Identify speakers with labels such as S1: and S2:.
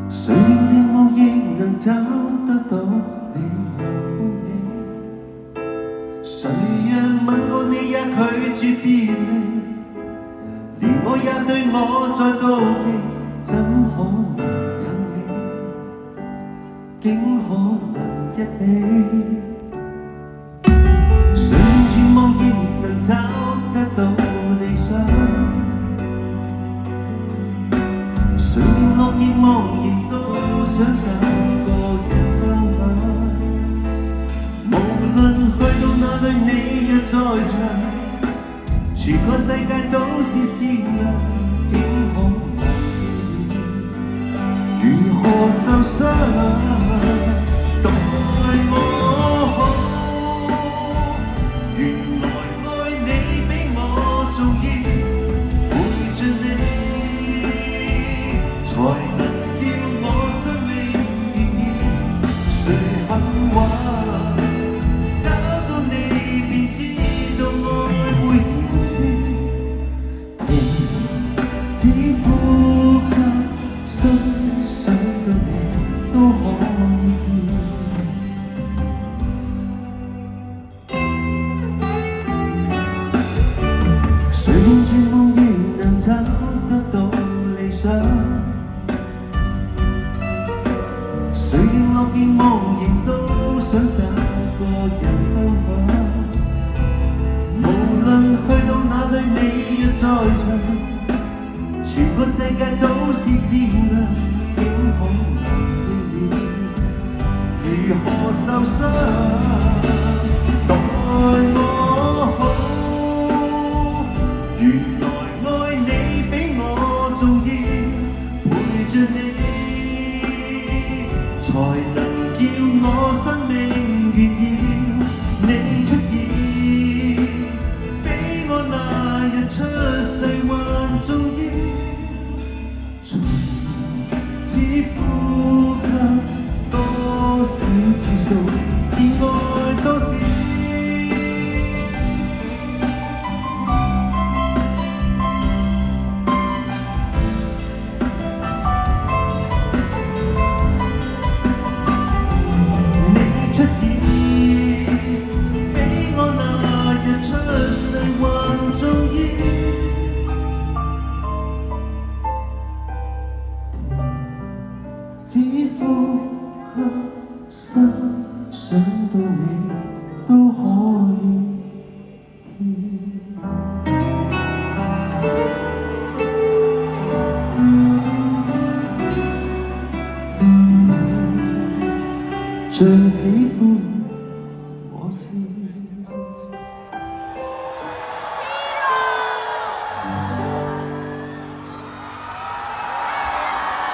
S1: 誰令寂寞亦能找得到理由歡喜？誰讓吻過你也拒絕別離？連我也對我再妒忌，怎可能有你？竟可能一起？誰令絕望亦能找得到理想？誰令落葉茫然都想找個人分享？無論去到哪裏，你若在場，全個世界都是善良，竟可忘記如何受傷？待我好，原來愛你比我重要，陪着你才能叫我生命願意。誰肯話找到你便知道愛會燃燒，停止呼吸，心想到你都可以跳。誰令絕望亦能找得到理想？誰令落葉茫然都想找個人分享？無論去到哪裏，你若在場，全個世界都是善良，竟可忘記如何受傷？待我好，原來愛你比我重要，陪着你才能叫我生命炫耀。你出現比我那日出世還重要，從此呼吸多少次數，便愛多少。你出現比我那日出世還重要，只呼吸，心想到你都可以跳。最喜歡